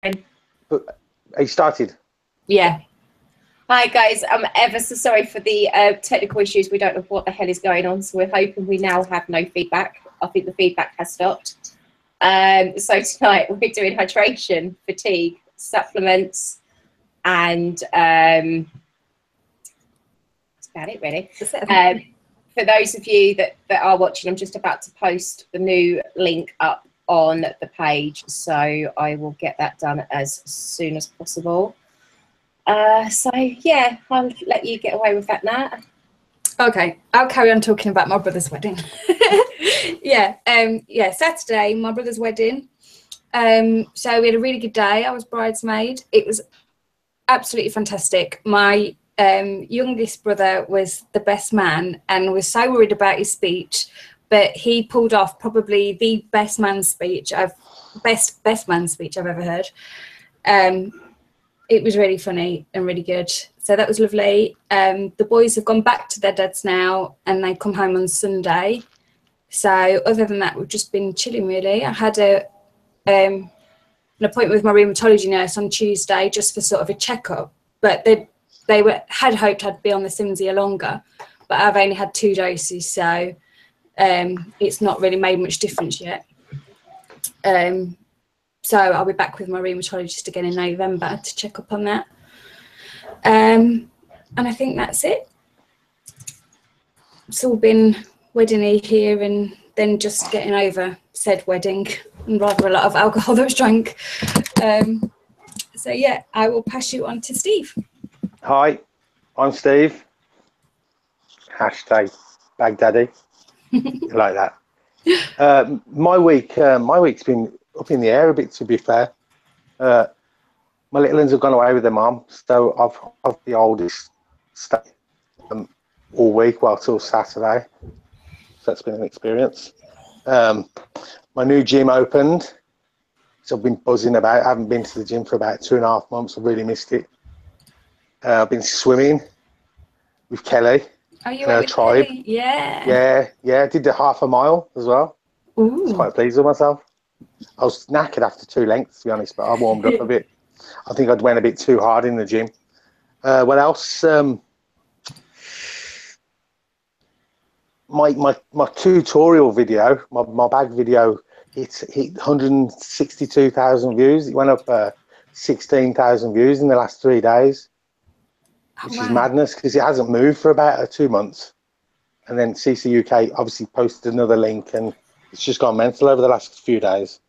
He started. Yeah. Hi guys, I'm ever so sorry for the technical issues. We don't know what the hell is going on, so we're hoping we now have no feedback. I think the feedback has stopped. So tonight we're doing hydration, fatigue, supplements, and that's about it really. For those of you that are watching, I'm just about to post the new link up on the page, so I will get that done as soon as possible. So yeah, I'll let you get away with that now. Okay, I'll carry on talking about my brother's wedding. Yeah, Saturday, my brother's wedding. So we had a really good day. I was bridesmaid. It was absolutely fantastic. My youngest brother was the best man and was so worried about his speech, but he pulled off probably the best man speech I've ever heard. It was really funny and really good. So that was lovely. The boys have gone back to their dads now and they come home on Sunday. So other than that, we've just been chilling really. I had an appointment with my rheumatology nurse on Tuesday just for sort of a checkup, but they had hoped I'd be on the Cimzia longer, but I've only had 2 doses, so it's not really made much difference yet. So I'll be back with my rheumatologist again in November to check up on that. And I think that's it. It's all been wedding-y here and then just getting over said wedding and rather a lot of alcohol that was drank. So yeah, I will pass you on to Steve. Hi, I'm Steve. Hashtag Bagdaddy. Like that. My week's been up in the air a bit, to be fair. My little ones have gone away with their mum, so I've the oldest stay all week, well, till Saturday. So that's been an experience. My new gym opened, so I've been buzzing about. I haven't been to the gym for about 2.5 months. I've really missed it. I've been swimming with Kelly. Are you with tribe? Kelly? Yeah. Yeah. Did the 1/2 mile as well. Ooh. I was quite pleased with myself. I was knackered after 2 lengths, to be honest, but I warmed up a bit. I think I'd went a bit too hard in the gym. What else? My tutorial video, my bag video, it hit 162,000 views. It went up 16,000 views in the last 3 days, which is madness because it hasn't moved for about 2 months. And then CC UK obviously posted another link, and it's just gone mental over the last few days.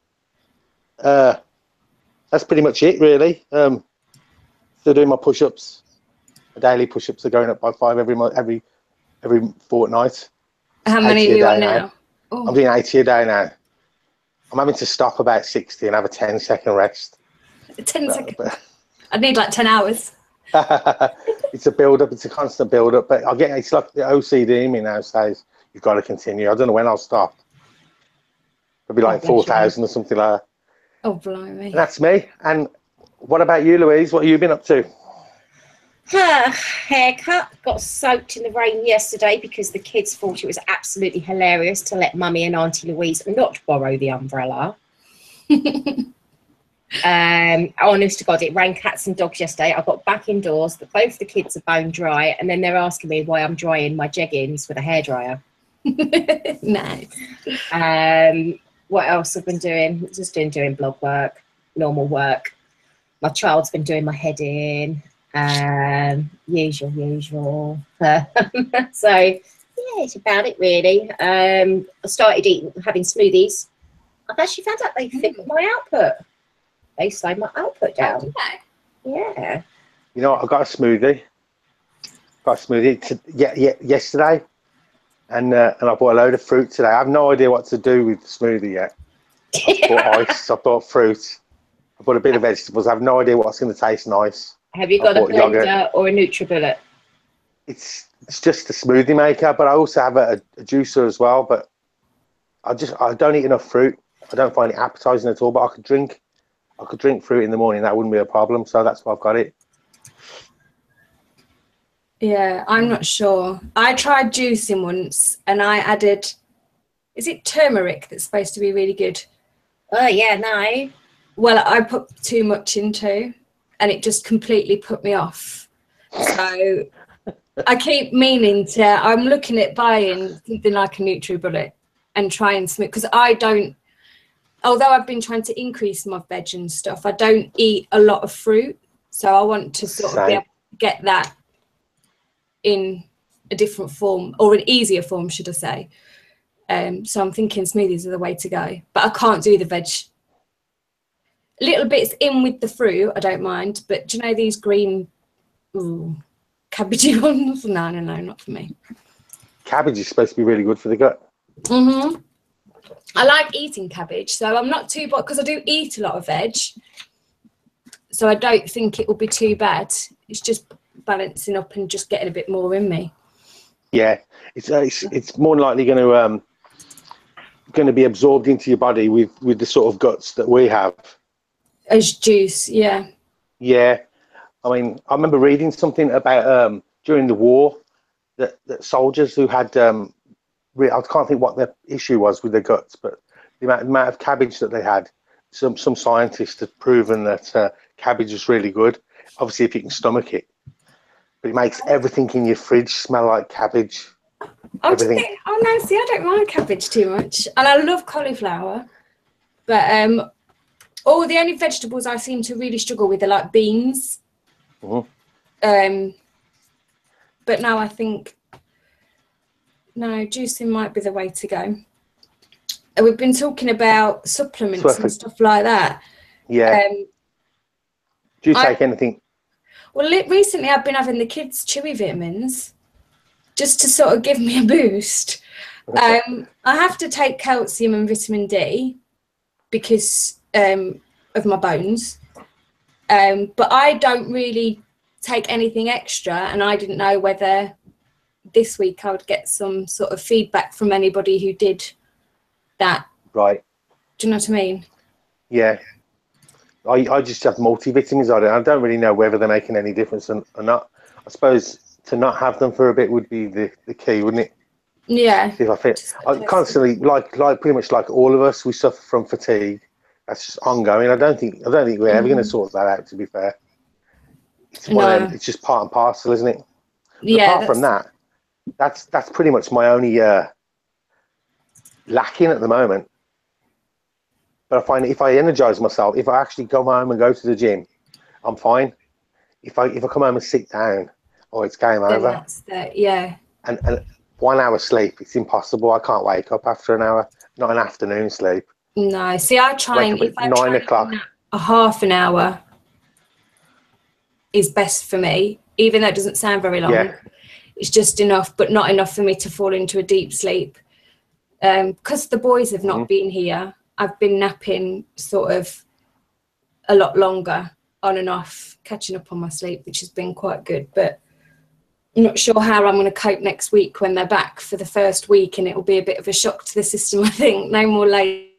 That's pretty much it, really. Still doing my push-ups. My daily push-ups are going up by 5 every fortnight. How many are you on now? I'm doing 80 a day now. I'm having to stop about 60 and have a 10-second rest. 10 seconds? I'd need like 10 hours. It's a build-up. It's a constant build-up. But it's like the OCD in me now says, you've got to continue. I don't know when I'll stop. It'll be like 4,000 or something like that. Oh, blimey. And that's me. And what about you, Louise? What have you been up to? Haircut. Got soaked in the rain yesterday because the kids thought it was absolutely hilarious to let Mummy and Auntie Louise not borrow the umbrella. Honest to God, it rained cats and dogs yesterday. I got back indoors, but both the kids are bone dry, and then they're asking me why I'm drying my jeggings with a hairdryer. Nice. What else I've been doing? Just doing blog work, normal work. My child's been doing my head in. Usual. So yeah, it's about it really. I started having smoothies. I've actually found out they fit my output. They slow my output down. Yeah. You know what? I got a smoothie. Yesterday, and I bought a load of fruit today. I have no idea what to do with the smoothie yet. I bought ice. I bought fruit. I bought a bit of vegetables. I have no idea what's going to taste nice. Have you got a blender yogurt or a NutriBullet? It's just a smoothie maker, but I also have a juicer as well. But I don't eat enough fruit. I don't find it appetizing at all. But I could drink fruit in the morning. That wouldn't be a problem. So that's why I've got it. Yeah, I'm not sure. I tried juicing once, and I added. Is it turmeric that's supposed to be really good? Oh yeah, no. Well, I put too much into, and it just completely put me off. So I keep meaning to. I'm looking at buying something like a NutriBullet and trying something, because I don't. Although I've been trying to increase my veg and stuff, I don't eat a lot of fruit. So I want to sort of be able to get that in a different form, or an easier form, should I say. So I'm thinking smoothies are the way to go. But I can't do the veg. Little bits in with the fruit, I don't mind. But do you know these green cabbagey ones? No, not for me. Cabbage is supposed to be really good for the gut. I like eating cabbage, so I'm not too bothered, because I do eat a lot of veg. So I don't think it will be too bad. It's just balancing up and just getting a bit more in me. Yeah, it's more than likely going to be absorbed into your body with the sort of guts that we have. As juice, yeah. Yeah, I mean, I remember reading something about during the war that soldiers who had I can't think what the issue was with their guts, but the amount of cabbage that they had. Some scientists have proven that cabbage is really good. Obviously, if you can stomach it, but it makes everything in your fridge smell like cabbage. Everything. Oh no, see, I don't like cabbage too much, and I love cauliflower, but the only vegetables I seem to really struggle with are like beans. But now I think juicing might be the way to go. And we've been talking about supplements and stuff like that. Yeah. Do you take anything? Well, recently I've been having the kids' chewy vitamins just to sort of give me a boost. I have to take calcium and vitamin D because of my bones. But I don't really take anything extra, and I didn't know whether this week I would get some sort of feedback from anybody who did that. Right. Do you know what I mean? Yeah. I just have multivitamins. I don't really know whether they're making any difference or not. I suppose to not have them for a bit would be the key, wouldn't it? Yeah. See if I fit. I constantly, like pretty much like all of us, we suffer from fatigue. That's just ongoing. I don't think we're ever going to sort that out, to be fair. It's it's just part and parcel, isn't it? Yeah. Apart from that, that's pretty much my only lacking at the moment. But I find if I energize myself, if I actually go home and go to the gym, I'm fine. If I come home and sit down, it's game over. That's yeah. And 1 hour sleep, it's impossible. I can't wake up after an hour. Not an afternoon sleep. No, see, I try and if I 9 o'clock. A half an hour is best for me, even though it doesn't sound very long. Yeah. It's just enough, but not enough for me to fall into a deep sleep. Because the boys have not been here, I've been napping sort of a lot longer, on and off, catching up on my sleep, which has been quite good. But I'm not sure how I'm going to cope next week when they're back for the first week, and it will be a bit of a shock to the system, I think. No more late.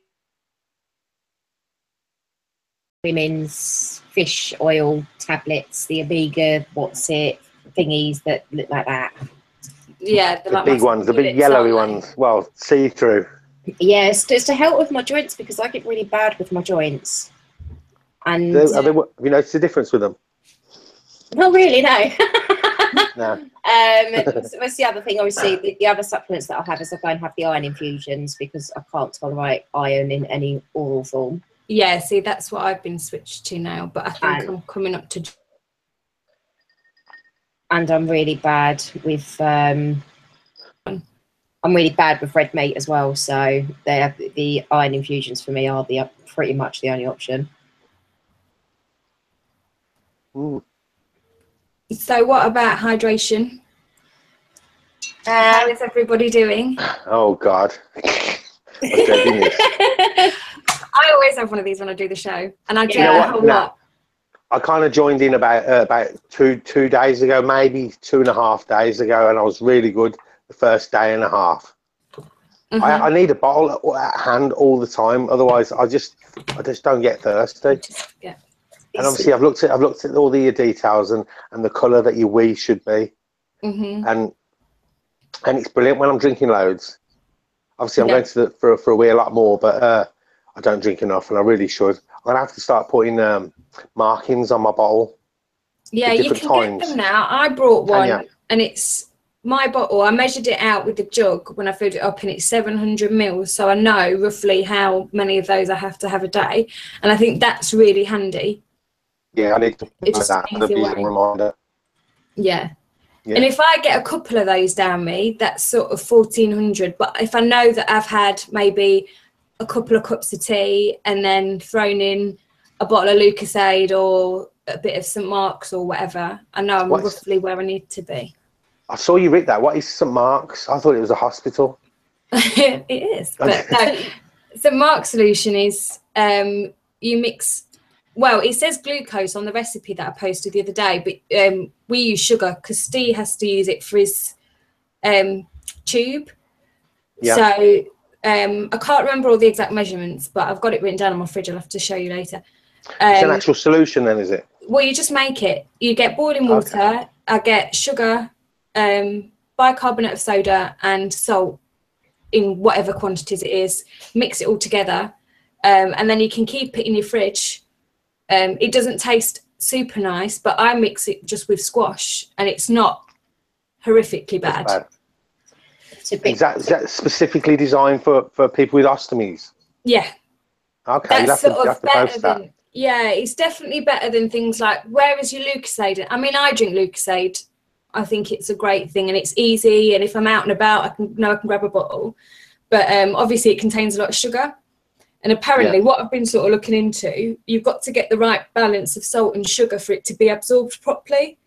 Women's fish oil tablets, the Omega, thingies that look like that. Yeah, the big ones, the big yellowy ones. Well, see-through. Yes, it's to help with my joints because I get really bad with my joints. And have you noticed the difference with them? Not really, no. No. So that's the other thing. Obviously, the other supplements that I'll have is I go and have the iron infusions because I can't tolerate iron in any oral form. Yeah, see, that's what I've been switched to now, but I think I'm coming up to. And I'm really bad with red meat as well. So the iron infusions for me are pretty much the only option. Ooh. So what about hydration? How is everybody doing? Oh God. I always have one of these when I do the show, and I drink a whole lot. I kind of joined in about two days ago, maybe 2.5 days ago, and I was really good the first day and a half. I need a bottle at hand all the time, otherwise I just don't get thirsty. Yeah. And obviously I've looked at all the details and the colour that your wee should be, and it's brilliant when I'm drinking loads. Obviously I'm going for a wee a lot more, but I don't drink enough, and I really should. I'm gonna have to start putting markings on my bottle. Yeah, you can get them now. I brought one, and it's my bottle. I measured it out with the jug when I filled it up, and it's 700 mils. So I know roughly how many of those I have to have a day, and I think that's really handy. Yeah, I need to put that as a visual reminder. Yeah. And if I get a couple of those down me, that's sort of 1400. But if I know that I've had maybe a couple of cups of tea and then thrown in a bottle of Lucozade or a bit of St. Mark's or whatever, I know I'm roughly where I need to be. I saw you read that. What is St. Mark's? I thought it was a hospital. It is. But no, St. Mark's solution is you mix... Well, it says glucose on the recipe that I posted the other day, but we use sugar because Steve has to use it for his tube. Yeah. So I can't remember all the exact measurements, but I've got it written down on my fridge. I'll have to show you later. It's an actual solution then, is it? Well, you just make it. You get boiling water. Okay. I get sugar, bicarbonate of soda and salt in whatever quantities it is. Mix it all together, and then you can keep it in your fridge. It doesn't taste super nice, but I mix it just with squash, and it's not horrifically bad. Is that specifically designed for people with ostomies? Yeah. Okay, that's you have to post that. Yeah, it's definitely better than things like, where is your Lucozade? I mean, I drink Lucozade. I think it's a great thing, and it's easy, and if I'm out and about, I can grab a bottle. But obviously it contains a lot of sugar. And apparently what I've been sort of looking into, you've got to get the right balance of salt and sugar for it to be absorbed properly.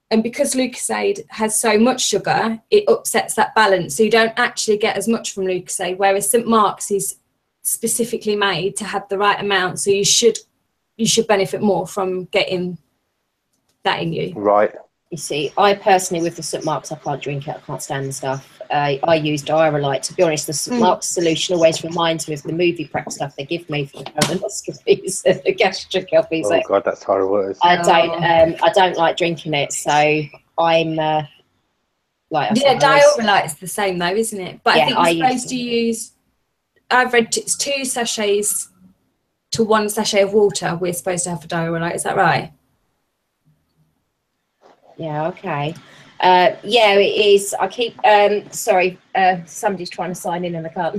And because Lucozade has so much sugar, it upsets that balance. So you don't actually get as much from Lucozade, whereas St. Mark's is specifically made to have the right amount. So you should benefit more from getting that in you. Right. You see, I personally, with the St. Mark's, I can't drink it. I can't stand the stuff. I use Diarrhelite. To be honest, the St. Mark's solution always reminds me of the movie prep stuff they give me for the colonoscopies and the gastric copies. Oh God, that's horrible. I don't like drinking it, so I'm like. Diarrhelite's the same though, isn't it? But I think you're supposed to use. I've read it's 2 sachets to 1 sachet of water we're supposed to have for Diarrhelite. Is that right? Yeah, okay. Yeah, it is. I keep, sorry, somebody's trying to sign in and I can't.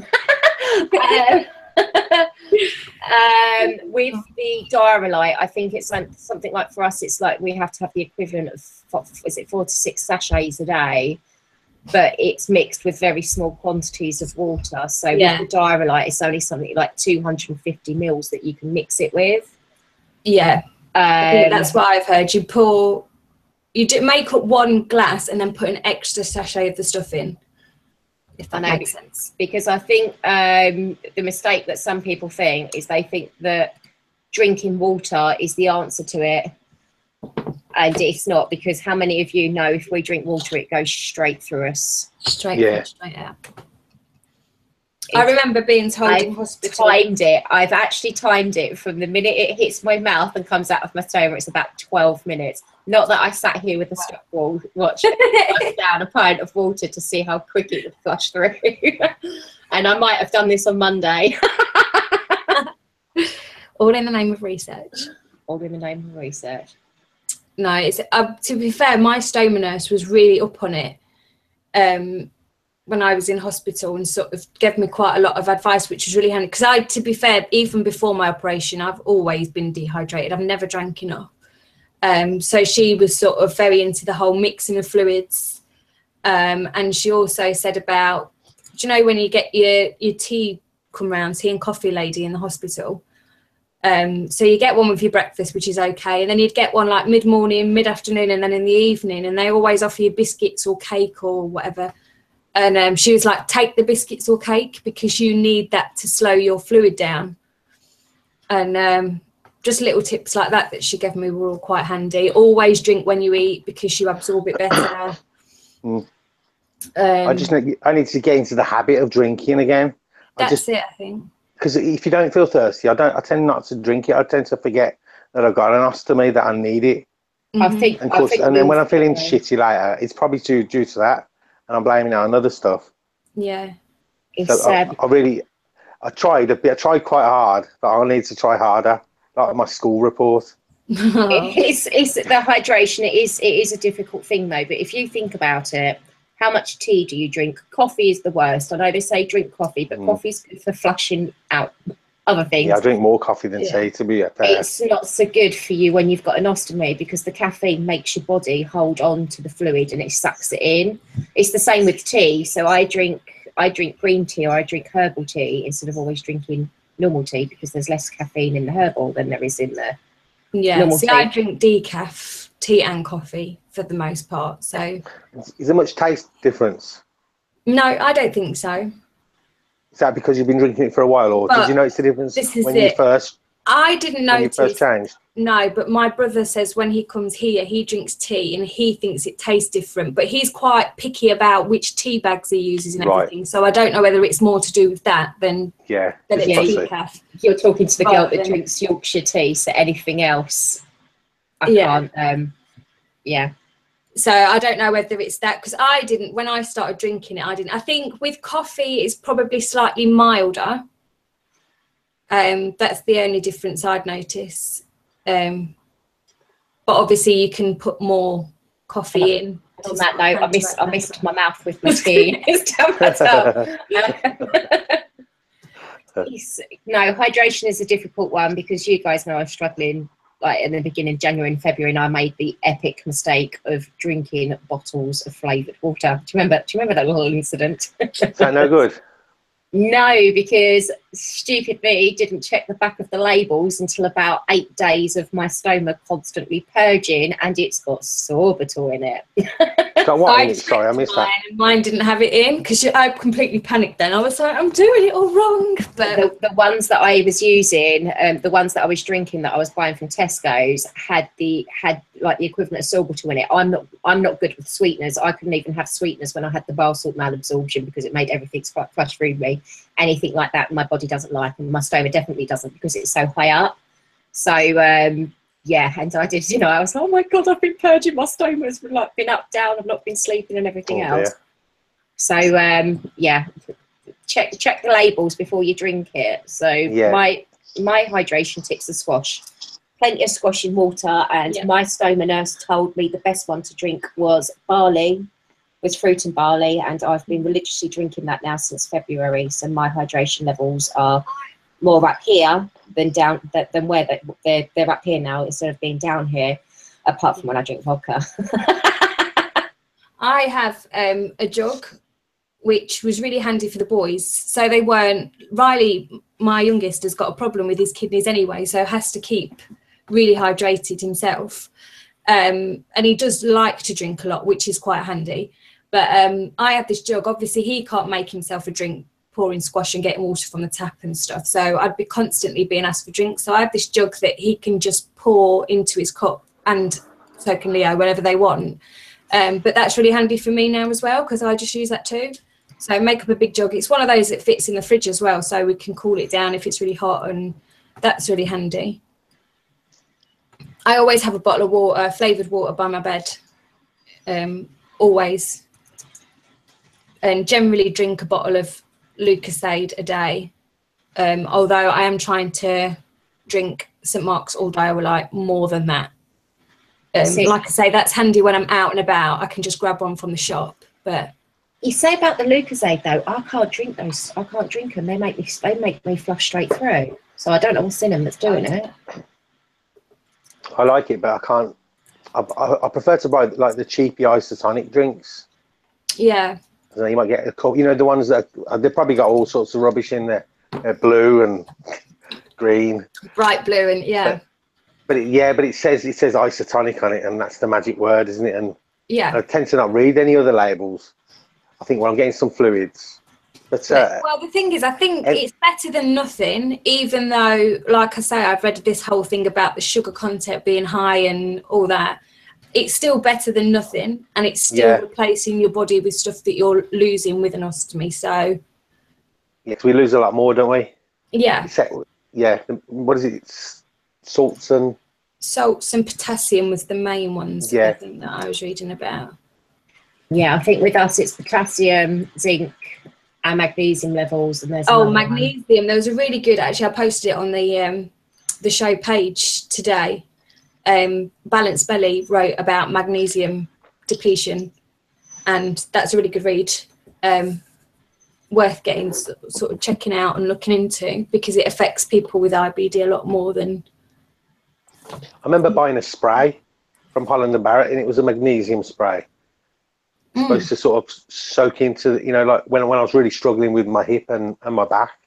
With the Diarrhelite, I think it's something like, for us, it's like we have to have the equivalent of, is it 4 to 6 sachets a day? But it's mixed with very small quantities of water. So with the Diarrhelite, it's only something like 250 mils that you can mix it with. Yeah, that's what I've heard. You make up 1 glass and then put an extra sachet of the stuff in, if that makes sense. Because I think the mistake that some people think is they think that drinking water is the answer to it. And it's not, because how many of you know if we drink water, it goes straight through us? Straight out. I remember being told in hospital. I've actually timed it from the minute it hits my mouth and comes out of my stoma. It's about 12 minutes. Not that I sat here with a stopwatch watching down a pint of water to see how quick it would flush through. And I might have done this on Monday. All in the name of research. All in the name of research. No, it's to be fair, my stoma nurse was really up on it when I was in hospital, and sort of gave me quite a lot of advice, which was really handy. Because to be fair, even before my operation, I've always been dehydrated. I've never drank enough. So she was sort of very into the whole mixing of fluids. And she also said about, do you know when you get your tea come round, tea and coffee lady in the hospital? So you get one with your breakfast, which is okay. And then you'd get one like mid-morning, mid-afternoon, and then in the evening. And they always offer you biscuits or cake or whatever. And she was like, take the biscuits or cake because you need that to slow your fluid down. And just little tips like that she gave me were all quite handy. Always drink when you eat because you absorb it better. I need to get into the habit of drinking again. That's it, I think. Because if you don't feel thirsty, I tend not to drink it. I tend to forget that I've got an ostomy, that I need it. Mm-hmm. And then when I'm feeling shitty later, it's probably due to that, and I'm blaming it on other stuff. Yeah. So I really, I tried a bit. I tried quite hard, but I'll need to try harder. Like my school report. It's the hydration. It is a difficult thing though. But if you think about it, how much tea do you drink? Coffee is the worst. I know they say drink coffee, but coffee's good for flushing out other things. Yeah, I drink more coffee than tea, to be fair. It's not so good for you when you've got an ostomy because the caffeine makes your body hold on to the fluid and it sucks it in. It's the same with tea. So I drink green tea or I drink herbal tea instead of always drinking normal tea because there's less caffeine in the herbal than there is in the normal tea. I drink decaf tea and coffee for the most part. So is there much taste difference? No, I don't think so. Is that because you've been drinking it for a while, or did you notice the difference when you first? I didn't notice. When you first changed? No, but my brother says when he comes here, he drinks tea and he thinks it tastes different. But he's quite picky about which tea bags he uses and everything. So I don't know whether it's more to do with that than it's decaf. You're talking to the girl that drinks Yorkshire tea, so anything else, I can't. So I don't know whether it's that because I didn't when I started drinking it. I think with coffee it's probably slightly milder. That's the only difference I'd notice. But obviously you can put more coffee in. On that note, I missed my mouth with my tea. It's down my tongue. No, hydration is a difficult one because you guys know I'm struggling. Like in the beginning of January and February, and I made the epic mistake of drinking bottles of flavoured water. Do you remember that little incident? Is that no good? No, because stupid me didn't check the back of the labels until about 8 days of my stoma constantly purging, and it's got sorbitol in it. Got what in it? Sorry, I missed that. Mine didn't have it in because I completely panicked then. I was like, I'm doing it all wrong. But the ones that I was using, the ones that I was drinking that I was buying from Tesco's had like the equivalent of sorbitol in it. I'm not good with sweeteners. I couldn't even have sweeteners when I had the bile salt malabsorption because it made everything flush through me. Anything like that my body doesn't like, and my stoma definitely doesn't because it's so high up. So and I did, I was like, oh my god, I've been purging my stoma. It's like been up, down, I've not been sleeping and everything else. So check the labels before you drink it. So my hydration tips are squash. Plenty of squash in water, and my stoma nurse told me the best one to drink was barley, with fruit and barley, and I've been religiously drinking that now since February. So my hydration levels are more up here than down than where they're up here now instead of being down here. Apart from when I drink vodka. I have a jug, which was really handy for the boys. So they weren't. Riley, my youngest, has got a problem with his kidneys anyway, so has to keep really hydrated himself. And he does like to drink a lot, which is quite handy. But I have this jug. Obviously, he can't make himself a drink, pouring squash and getting water from the tap and stuff. So I'd be constantly being asked for drinks. So I have this jug that he can just pour into his cup, and so can Leo whenever they want. But that's really handy for me now as well because I just use that too. So make up a big jug. It's one of those that fits in the fridge as well, so we can cool it down if it's really hot, and that's really handy. I always have a bottle of water, flavoured water by my bed, always. And generally drink a bottle of Lucozade a day. Although I am trying to drink St Mark's all day, or like more than that. Like I say, that's handy when I'm out and about. I can just grab one from the shop. But you say about the Lucozade though, I can't drink those. I can't drink them. They make me flush straight through. So I don't know what's in them that's doing it. I like it, but I can't. I prefer to buy like the cheapy isotonic drinks. Yeah. So you might get a cup. The ones that they've probably got all sorts of rubbish in there, blue and green, bright blue, and But it says isotonic on it, and that's the magic word, isn't it? And I tend to not read any other labels. I think, well, I'm getting some fluids. But well, the thing is, I think it's better than nothing, even though, like I say, I've read this whole thing about the sugar content being high and all that. It's still better than nothing, and it's still replacing your body with stuff that you're losing with an ostomy. So, yes, we lose a lot more, don't we? Yeah. What is it? Salts and potassium was the main ones. I think that I was reading about. Yeah, I think with us it's potassium, zinc, Our magnesium levels, and there's magnesium. There was a really good, actually, I posted it on the show page today. Balanced Belly wrote about magnesium depletion, and that's a really good read. Worth getting sort of checking out and looking into, because it affects people with IBD a lot more than. I remember buying a spray from Holland and Barrett, and it was a magnesium spray. Supposed to sort of soak into, you know, like when I was really struggling with my hip and my back.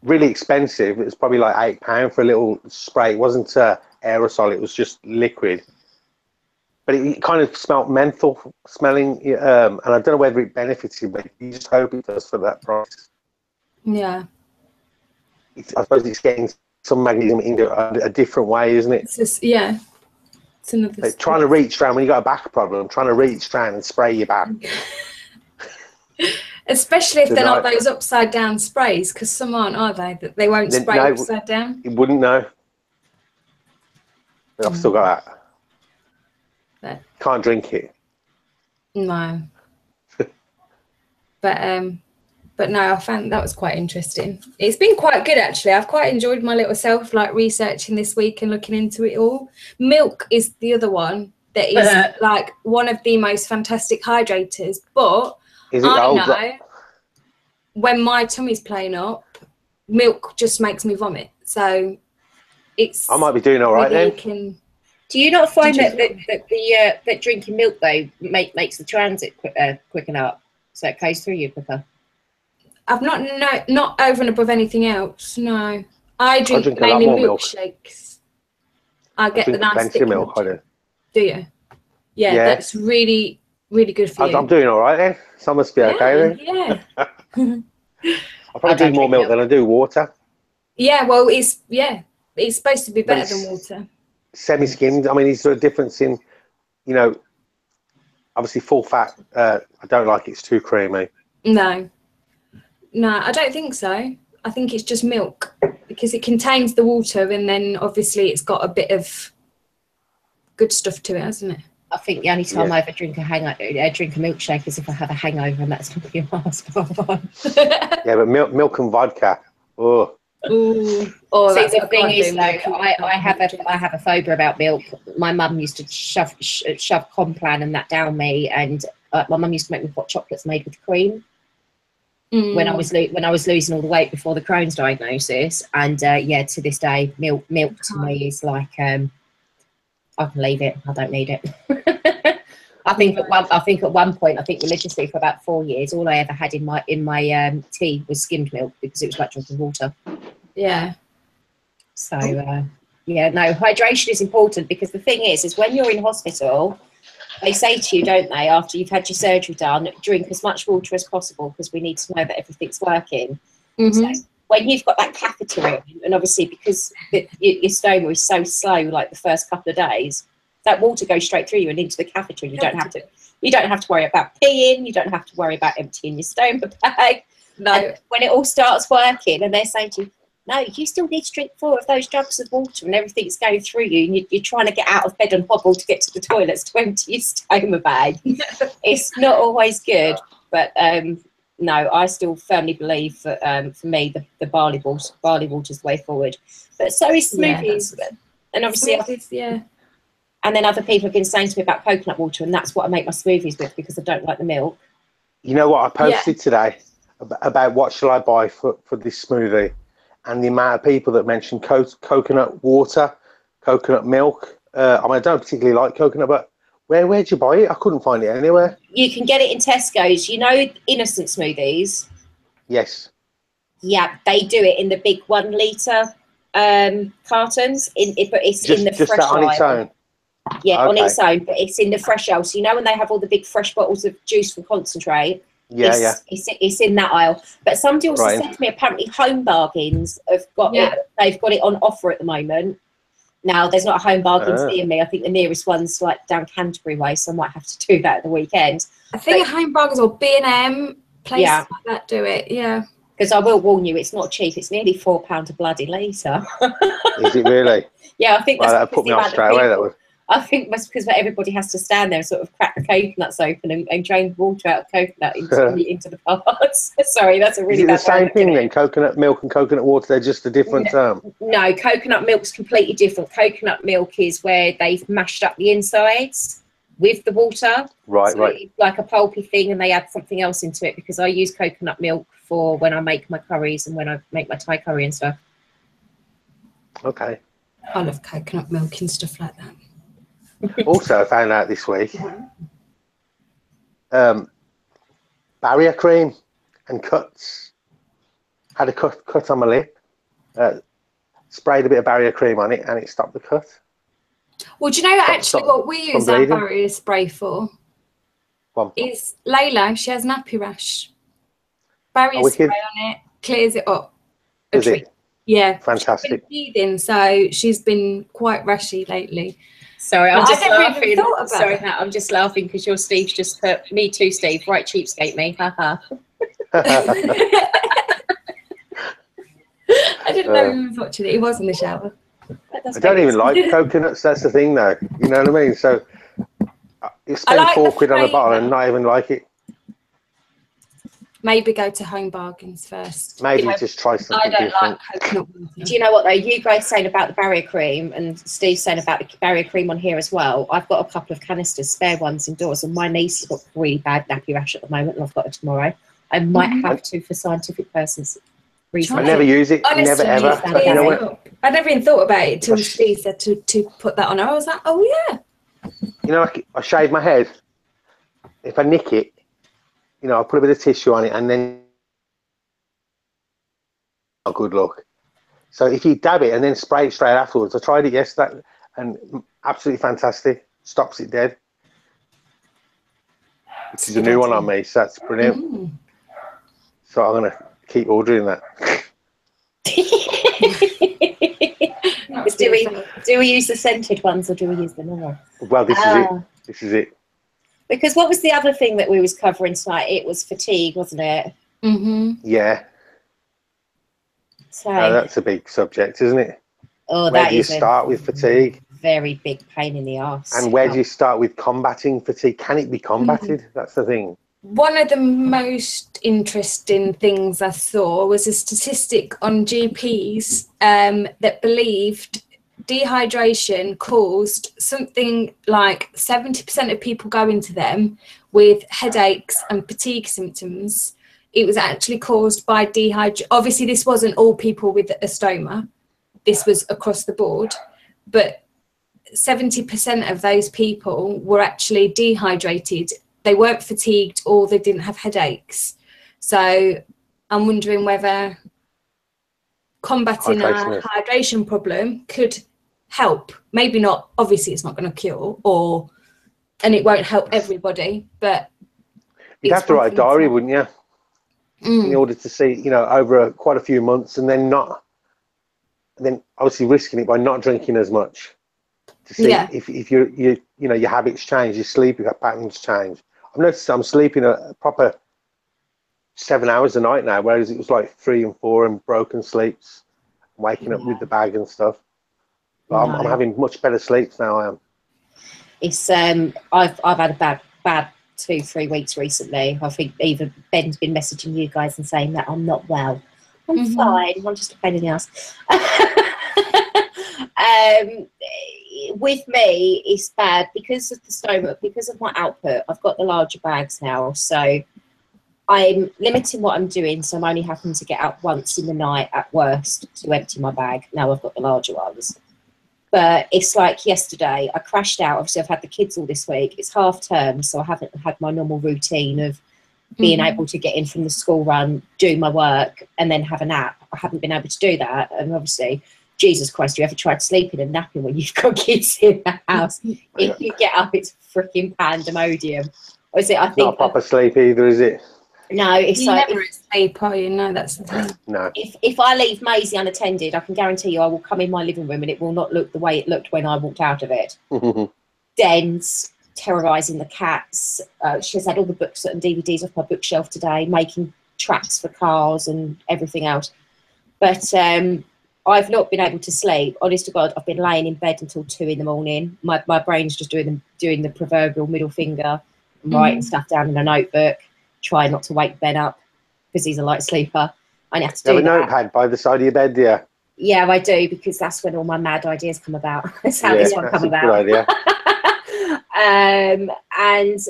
Really expensive. It was probably like £8 for a little spray. It wasn't aerosol, it was just liquid. But it kind of smelled menthol smelling, and I don't know whether it benefits you, but you just hope it does for that price. Yeah. I suppose it's getting some magnesium into a different way, isn't it? It's just, yeah. It's another. Like trying to reach down when you got a back problem, trying to reach down and spray your back. Especially if they're not those upside down sprays, because some aren't, are they? That they won't spray upside down. You wouldn't know. I've still got that. But, can't drink it. No. But no, I found that was quite interesting. It's been quite good, actually. I've quite enjoyed my little self, like researching this week and looking into it all. Milk is the other one that is like one of the most fantastic hydrators. But I know when my tummy's playing up, milk just makes me vomit. So it's. I might be doing all right then. Do you not find that drinking milk though makes the transit quicken up, so it goes through you quicker? I've not over and above anything else. No, I drink mainly milkshakes. I get the nice thick milk. Do you? Yeah, that's really good for you. I'm doing all right then. So I must be okay then. Yeah. I probably drink more milk than I do water. Yeah, well, it's supposed to be better than water. Semi-skimmed. I mean, is there a difference in, you know, obviously full fat? I don't like it's too creamy. No, I don't think so. I think it's just milk because it contains the water, and then obviously it's got a bit of good stuff to it, hasn't it? I think the only time I ever drink a milkshake is if I have a hangover, and that's not your last one. Yeah, but milk and vodka. Oh. Ooh. See, the thing is, though, I have a phobia about milk. My mum used to shove Complan and that down me, and my mum used to make me hot chocolates made with cream when I was losing all the weight before the Crohn's diagnosis. And to this day, milk to me is like I can leave it. I don't need it. I think at one point, religiously for about 4 years, all I ever had in my tea was skimmed milk because it was like drinking water. Yeah. So hydration is important, because the thing is when you're in hospital, they say to you, don't they, after you've had your surgery done, drink as much water as possible because we need to know that everything's working. So when you've got that catheter in, and obviously because your stoma is so slow, like the first couple of days, that water goes straight through you and into the catheter. You don't have to worry about peeing. You don't have to worry about emptying your stoma bag. No. And when it all starts working, and they're saying to you, no, you still need to drink 4 of those jugs of water, and everything's going through you, and you're trying to get out of bed and hobble to get to the toilets to empty your stoma bag. It's not always good, but no, I still firmly believe that for me, the barley water is the way forward. But so is smoothies, and obviously, and then other people have been saying to me about coconut water, and that's what I make my smoothies with because I don't like the milk. You know what I posted today about what shall I buy for this smoothie, and the amount of people that mentioned coconut water, coconut milk. I mean, I don't particularly like coconut, but where'd you buy it? I couldn't find it anywhere. You can get it in Tesco's. You know, innocent smoothies. Yes. Yeah, they do it in the big 1 litre cartons. But it's in the fresh that on its own. Yeah, on its own, but it's in the fresh aisle. So you know when they have all the big fresh bottles of juice from concentrate. It's in that aisle. But somebody also said to me, apparently Home Bargains have got it. They've got it on offer at the moment. Now there's not a Home Bargains near me. I think the nearest one's like down Canterbury way, so I might have to do that at the weekend. I think a Home Bargains or B&M places like that do it. Yeah. Because I will warn you, it's not cheap. It's nearly £4 a bloody litre. Is it really? Yeah, I think that's that put me off straight away. That would. I think that's because everybody has to stand there and sort of crack the coconuts open and drain water out of coconut into the pots. Sorry, that's a really Is it bad the same thing then? it. Coconut milk and coconut water, they're just a different term? No, coconut milk's completely different. Coconut milk is where they've mashed up the insides with the water. Right, so right. It's like a pulpy thing, and they add something else into it, because I use coconut milk for when I make my curries and when I make my Thai curry and stuff. Okay. I love coconut milk and stuff like that. Also, I found out this week, barrier cream and cuts. Had a cut on my lip, sprayed a bit of barrier cream on it, and it stopped the cut. Well, do you know actually what we use our barrier spray for? Is Layla, she has nappy rash. Barrier spray on it, clears it up. Is it? Yeah. Fantastic. She's been bleeding, so she's been quite rashy lately. Sorry, I'm just laughing. Sorry, Matt, I'm just laughing because your Steve's just put, me too, Steve, right, cheapskate me, haha. I didn't know he was watching it. He was in the shower. I don't even like coconuts, that's the thing though. You know what I mean? So you spend like £4 on a bottle and not even like it. Maybe go to Home Bargains first. Maybe just try something different. Like coconut water. Do you know what though? You guys saying about the barrier cream, and Steve saying about the barrier cream on here as well. I've got a couple of canisters, spare ones indoors, and my niece has got really bad nappy rash at the moment, and I've got it tomorrow. I might have to, for scientific purposes. I never use it. Honestly, never ever. You know, I never even thought about it until Steve said to put that on. I was like, oh yeah. You know, like I shave my head. If I nick it, you know, I put a bit of tissue on it, and then a good look. So if you dab it and then spray it straight afterwards, I tried it yesterday, and absolutely fantastic. Stops it dead. This is a new one on me, so that's brilliant. So I'm gonna keep ordering that. do we use the scented ones, or do we use the normal? Well, this is it. This is it. Because what was the other thing that we was covering tonight? It was fatigue, wasn't it? Yeah. So that's a big subject, isn't it? Oh, where do you start with fatigue? Very big pain in the arse. And where do you start with combating fatigue? Can it be combated? That's the thing. One of the most interesting things I saw was a statistic on GPs that believed dehydration caused something like 70% of people going to them with headaches and fatigue symptoms. It was actually caused by dehydration. Obviously, this wasn't all people with a stoma. This was across the board. But 70% of those people were actually dehydrated. They weren't fatigued, or they didn't have headaches. So I'm wondering whether combating a hydration problem could help. Maybe not, obviously it's not going to cure, and it won't help everybody, but you'd have to write a diary, wouldn't you? In order to see, you know, over quite a few months, and then obviously risking it by not drinking as much to see if you know, your habits change, your sleep patterns change. I've noticed I'm sleeping a proper 7 hours a night now, whereas it was like 3 and 4 and broken sleeps, waking up with the bag and stuff. But I'm having much better sleeps now. I am. It's I've had a bad 2-3 weeks recently. I think even Ben's been messaging you guys and saying that I'm not well. I'm fine. I'm just a pain in the ass. With me, it's bad because of the stoma, because of my output. I've got the larger bags now, so I'm limiting what I'm doing. So I'm only having to get out once in the night at worst to empty my bag. Now I've got the larger ones. But it's like yesterday, I crashed out. Obviously, I've had the kids all this week. It's half term, so I haven't had my normal routine of being able to get in from the school run, do my work, and then have a nap. I haven't been able to do that. And obviously, Jesus Christ, you ever tried sleeping and napping when you've got kids in the house? If you get up, it's freaking pandemonium. Or is it, I think, not proper sleep either, is it? No, it's you like... never sleep, are you? No, that's the thing. No. If I leave Maisie unattended, I can guarantee you I will come in my living room and it will not look the way it looked when I walked out of it. Dens, terrorising the cats. She's had all the books and DVDs off my bookshelf today, making tracks for cars and everything else. But I've not been able to sleep. Honest to God, I've been laying in bed until 2 in the morning. My brain's just doing the proverbial middle finger, writing stuff down in a notebook, trying not to wake Ben up because he's a light sleeper. I have to do have a that. notepad by the side of your bed, do you? Yeah, I do, because that's when all my mad ideas come about. That's how this one come about. Good idea. And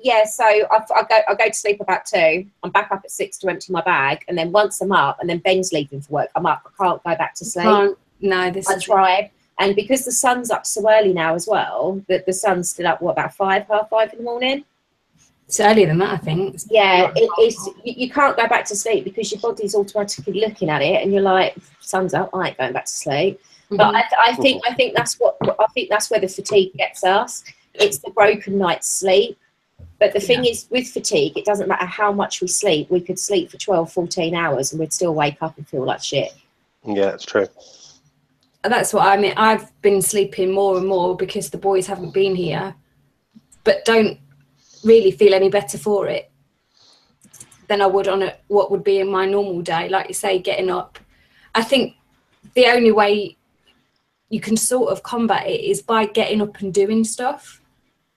yeah, so I go to sleep about 2. I'm back up at 6 to empty my bag, and then once I'm up, and then Ben's leaving for work, I'm up. I can't go back to sleep. No, I tried, and because the sun's up so early now as well, that the sun's still up about 5, half 5 in the morning. It's earlier than that, I think. Yeah, you can't go back to sleep because your body's automatically looking at it, and you're like, sun's up, I ain't going back to sleep. But I think that's where the fatigue gets us. It's the broken night's sleep. But the thing is, with fatigue, it doesn't matter how much we sleep. We could sleep for 12, 14 hours and we'd still wake up and feel like shit. Yeah, that's true. That's what I mean. I've been sleeping more and more because the boys haven't been here, but don't really feel any better for it than I would on what would be in my normal day. Like you say, getting up. I think the only way you can sort of combat it is by getting up and doing stuff,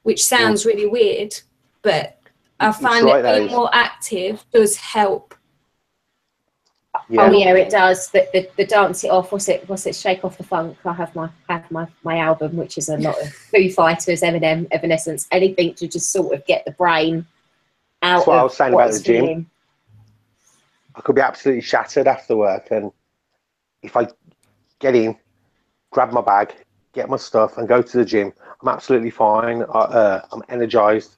which sounds really weird, but I find that being more active does help. Yeah. Oh yeah, it does. The dance it off. What's it? Shake Off the Funk. I have my album, which is a lot of Foo Fighters, Eminem, Evanescence, anything to just sort of get the brain out. That's what I was saying about the gym. I could be absolutely shattered after work, and if I get in, grab my bag, get my stuff, and go to the gym, I'm absolutely fine. I'm energized,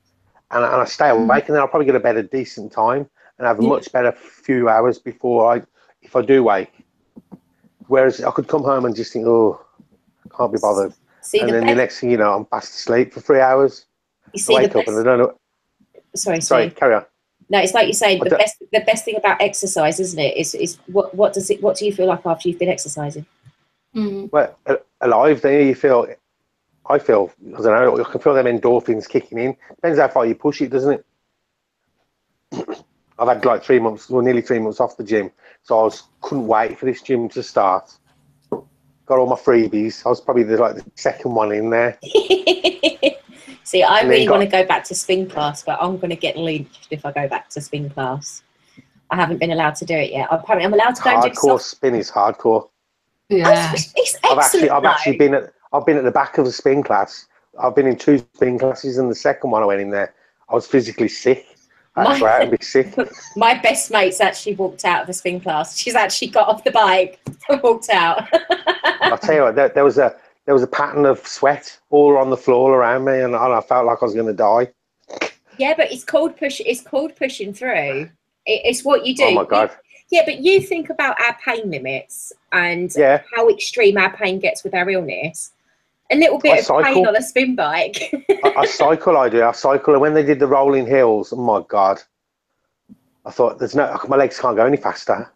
and I stay awake, and then I'll probably get to bed at a decent time and have a much better few hours before if I do wake. Whereas I could come home and just think, oh, can't be bothered. And then the next thing you know, I'm fast asleep for 3 hours. I wake up and I don't know. Sorry, carry on. No, it's like you're saying, the best thing about exercise, isn't it? Is what do you feel like after you've been exercising? Well, alive. Then I feel, I don't know, I can feel them endorphins kicking in. Depends how far you push it, doesn't it? I've had like 3 months, nearly 3 months off the gym, so couldn't wait for this gym to start. Got all my freebies. I was probably the second one in there. See, I really want to go back to spin class, but I'm going to get lynched if I go back to spin class. I haven't been allowed to do it yet. Apparently, I'm allowed to go and do hardcore spin is hardcore. Yeah, it's excellent. I've actually been at the back of a spin class. I've been in 2 spin classes, and the second one I went in there, I was physically sick. I had to go out and be sick. My best mate's actually walked out of the spin class. She's actually got off the bike and walked out. I'll tell you what, there was a pattern of sweat all on the floor around me, and I felt like I was going to die. Yeah, but it's called pushing through. It's what you do. Oh my God. But you think about our pain limits and how extreme our pain gets with our illness. A little bit of pain on a spin bike. I cycle, and when they did the rolling hills, oh my God, I thought my legs can't go any faster.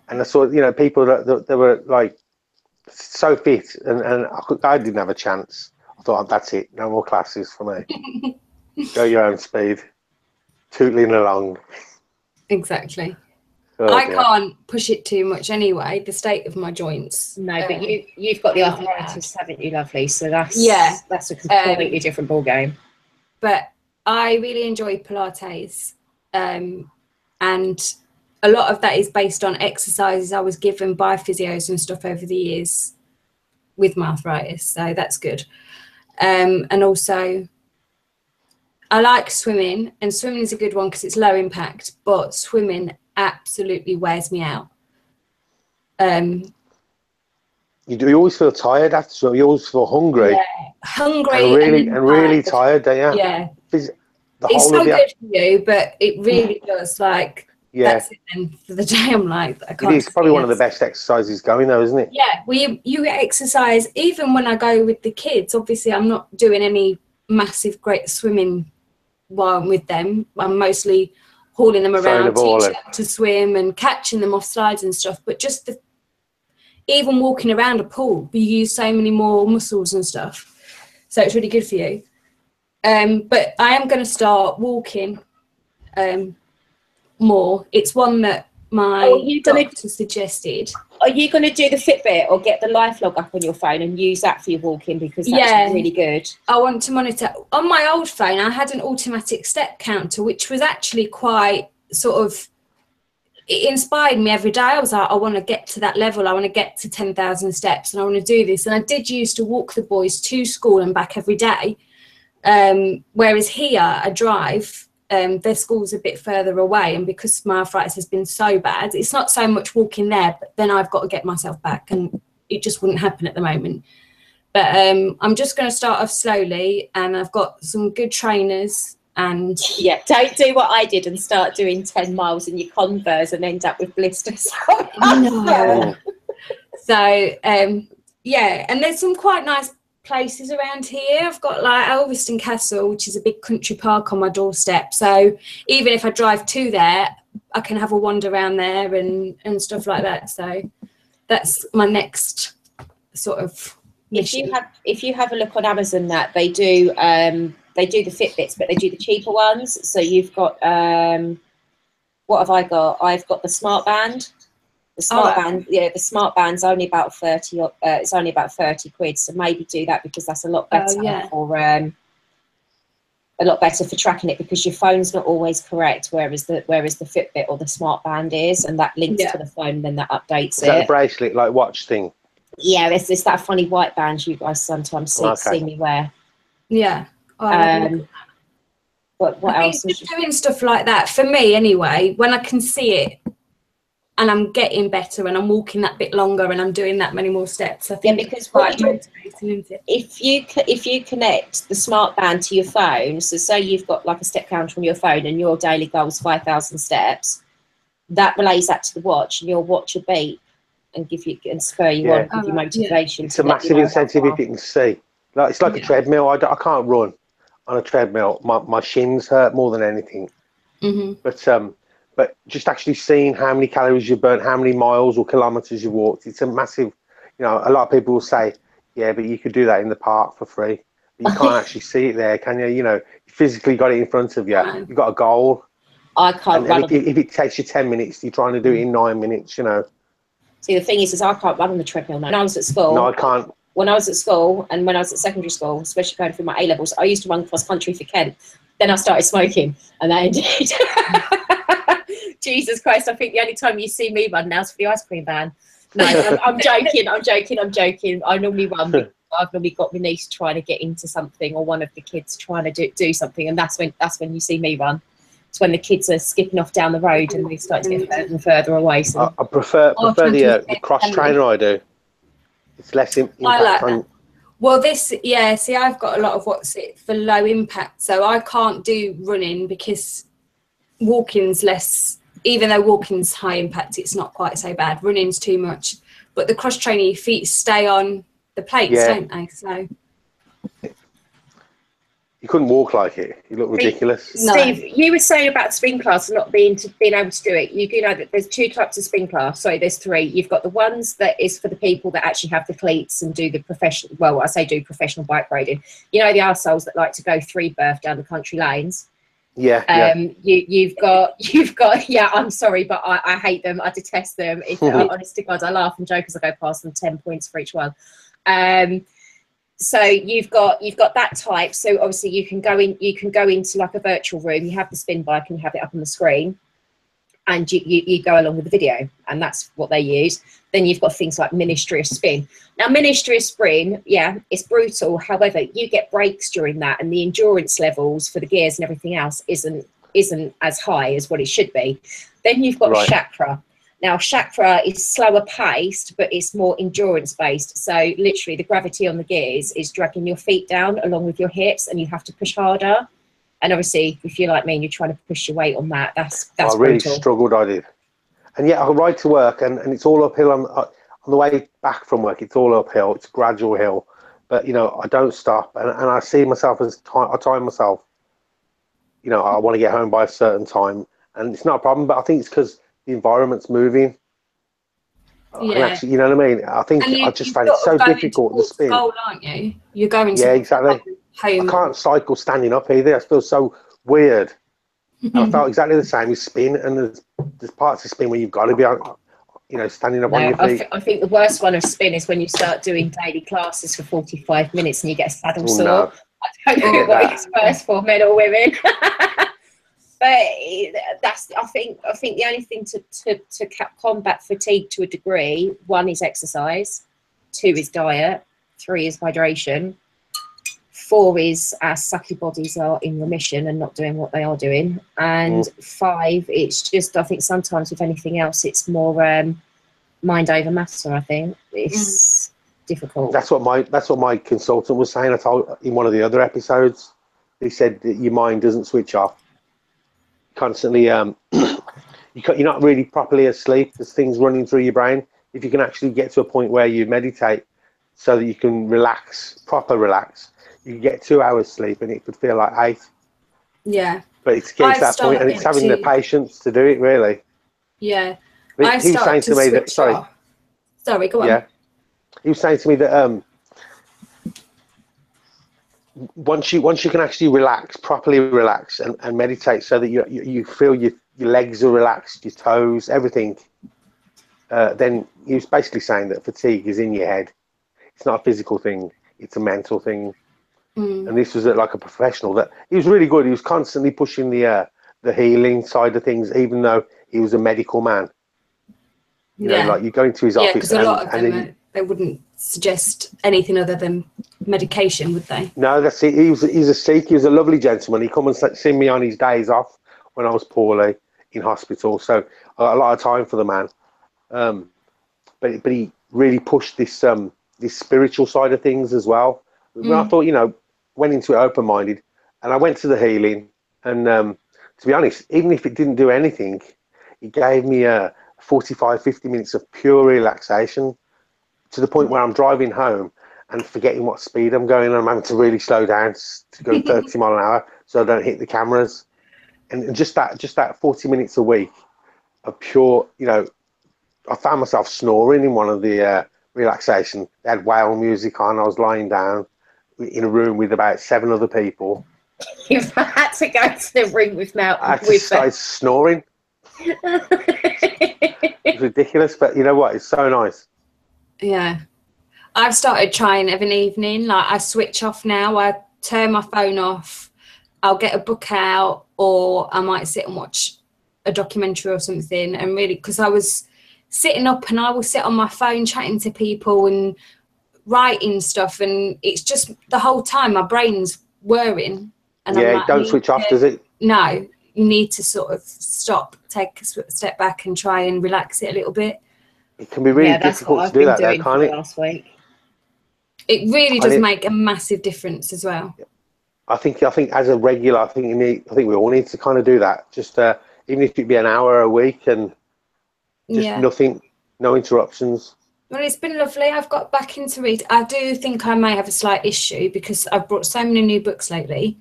And I saw, people that were like so fit, and I didn't have a chance. I thought, that's it, no more classes for me. Go your own speed, tootling along. Exactly. I can't push it too much anyway, the state of my joints. No, but you've got the arthritis, haven't you, lovely? So that's a completely different ballgame. But I really enjoy Pilates, and a lot of that is based on exercises I was given by physios and stuff over the years with my arthritis, so that's good. And also, I like swimming, and swimming is a good one because it's low impact, but swimming absolutely wears me out. You always feel tired after swimming. You always feel hungry. Yeah, hungry and really tired, don't you? Yeah. It's so good for you, but it really does. That's it then for the day. I'm like, I can't. It is probably one of the best exercises going, though, isn't it? Yeah. Well, you exercise even when I go with the kids. Obviously, I'm not doing any massive, great swimming while I'm with them. I'm mostly hauling them around, teaching them to swim and catching them off slides and stuff. But just even walking around a pool, you use so many more muscles and stuff. So it's really good for you. But I am going to start walking more. It's one that my doctor suggested. are you going to do the Fitbit or get the life log up on your phone and use that for your walking, because that's really good? I want to monitor. On my old phone, I had an automatic step counter, which was actually quite sort of, it inspired me every day. I was like, I want to get to that level. I want to get to 10,000 steps and I want to do this. And I did used to walk the boys to school and back every day. Whereas here, I drive, their school's a bit further away. And because my arthritis has been so bad, it's not so much walking there, but then I've got to get myself back and it just wouldn't happen at the moment. But I'm just going to start off slowly, and I've got some good trainers. And yeah, don't do what I did and start doing 10 miles in your Converse and end up with blisters. No. So yeah, and there's some quite nice places around here. I've got like Elveston Castle, which is a big country park on my doorstep, so even if I drive to there, I can have a wander around there and stuff like that. So that's my next sort of mission. If you have a look on Amazon, that they do the Fitbits, but they do the cheaper ones. So you've got what have I got? I've got the Smart Band. The Smart Band, yeah, the Smart Band's only about 30. It's only about 30 quid. So maybe do that, because that's a lot better for a lot better for tracking it, because your phone's not always correct, whereas the Fitbit or the Smart Band is, and that links to the phone, and then that updates it. Is that a bracelet like watch thing? Yeah, it's that funny white band you guys sometimes see me wear. Yeah. What else? Just doing stuff like that, for me anyway, when I can see it and I'm getting better and I'm walking that bit longer and I'm doing that many more steps, I think because if you connect the Smart Band to your phone, so say you've got like a step counter on your phone and your daily goal is 5,000 steps, that relays that to the watch, and your watch will beep and give you and spur you on, give you motivation. It's a massive incentive if you can see. Like, it's like a treadmill. I can't run on a treadmill. My shins hurt more than anything. But just actually seeing how many calories you burnt, how many miles or kilometers you walked, it's a massive. You know, a lot of people will say, yeah, but you could do that in the park for free. But you can't actually see it there, can you? You know, you physically got it in front of you. You've got a goal. I can't run. If it takes you 10 minutes, you're trying to do it in 9 minutes, you know. See, the thing is I can't run on the treadmill now. When I was at school. No, I can't. When I was at school and when I was at secondary school, especially going through my A-levels, I used to run cross country for Kent. Then I started smoking, and that ended. Jesus Christ, I think the only time you see me run now is for the ice cream van. No, I'm joking. I normally run because I've normally got my niece trying to get into something, or one of the kids trying to do something, and that's when you see me run. It's when the kids are skipping off down the road and they start to get further and further away. So I prefer the cross trainer. I do. It's less impact. I like that. Well, see, I've got a lot of what's it for low impact, so I can't do running because walking's less. Even though walking's high impact, it's not quite so bad. Running's too much, but the cross training, your feet stay on the plates, don't they? So you couldn't walk like it. You look ridiculous. No. Steve, you were saying about spin class and not being able to do it. You do know that there's 2 types of spin class. Sorry, there's 3. You've got the ones that is for the people that actually have the cleats and do the professional. Well, I say do professional bike riding. You know, the arseholes that like to go 3 berth down the country lanes. Yeah. You've got. Yeah, I'm sorry, but I hate them. I detest them. Honest to God, I laugh and joke as I go past them. 10 points for each one. So you've got that type. So obviously you can go into like a virtual room. You have the spin bike and you have it up on the screen, and you go along with the video, and that's what they use. Then you've got things like Ministry of Spin. Now, Ministry of Spin, yeah, it's brutal. However, you get breaks during that, and the endurance levels for the gears and everything else isn't as high as what it should be. Then you've got Chakra. Now, Chakra is slower paced, but it's more endurance based. So literally the gravity on the gears is dragging your feet down along with your hips, and you have to push harder. And obviously, if you're like me and you're trying to push your weight on that, that's I really brutal. struggled, I did. And yet I ride to work, and it's all uphill on the way back from work. It's all uphill. It's a gradual hill. But, you know, I don't stop. And I see myself as I time myself. You know, I want to get home by a certain time. And it's not a problem, but I think it's because the environment's moving. Yeah. And actually, you know what I mean? I think I just find it so difficult to spin. Goal, aren't you? You're going to exactly. Home. I can't cycle standing up either. I feel so weird. I felt exactly the same with spin, and there's parts of spin where you've got to be on you know, standing up No, on your feet. I think the worst one of spin is when you start doing daily classes for 45 minutes and you get a saddle sore. No. I don't know what is worse for men or women. But that's, I think the only thing to combat fatigue to a degree, 1 is exercise, 2 is diet, 3 is hydration, 4 is our sucky bodies are in remission and not doing what they are doing, and 5, it's just, I think sometimes with anything else, it's more mind over matter. I think it's difficult. That's what my consultant was saying. I told in one of the other episodes, he said that your mind doesn't switch off constantly. You're not really properly asleep. There's things running through your brain. If you can actually get to a point where you meditate so that you can relax, proper relax, you can get 2 hours sleep and it could feel like 8. Yeah. But it's getting to that point, and it's having the patience to do it, really. Yeah. He was saying to me that, sorry, go on. Yeah. He was saying to me that once you can actually relax, properly relax and meditate so that you feel your legs are relaxed, your toes, everything, then he was basically saying that fatigue is in your head. It's not a physical thing, it's a mental thing. And this was like a professional that he was really good. He was constantly pushing the healing side of things, even though he was a medical man. You know, like you go into his office, because a lot of them they wouldn't suggest anything other than medication, would they? No, that's it. He's a Sikh. He was a lovely gentleman. He come and see me on his days off when I was poorly in hospital. So a lot of time for the man. But he really pushed this spiritual side of things as well. When I thought, you know, went into it open-minded, and I went to the healing. And to be honest, even if it didn't do anything, it gave me 45, 50 minutes of pure relaxation, to the point where I'm driving home and forgetting what speed I'm going. I'm having to really slow down to go 30 mile an hour so I don't hit the cameras. And just that 40 minutes a week of pure, you know, I found myself snoring in one of the relaxation. They had whale music on. I was lying down in a room with about 7 other people. You've had to go to the room with now. I just started snoring. It's ridiculous, but you know what? It's so nice. Yeah. I've started trying of an evening. Like, I switch off now. I turn my phone off. I'll get a book out, or I might sit and watch a documentary or something. And really, because I was sitting up and I will sit on my phone chatting to people and writing stuff, and it's just the whole time my brain's whirring. And yeah, I'm like, don't switch off, does it? No, you need to sort of stop, take a step back and try and relax it a little bit. It can be really difficult to do that, though, can't it? Last week. It really does make a massive difference as well. I think as a regular, I think we all need to kind of do that. Just even if it be an hour a week and just nothing, no interruptions. Well, it's been lovely. I've got back into read. I do think I may have a slight issue because I've brought so many new books lately,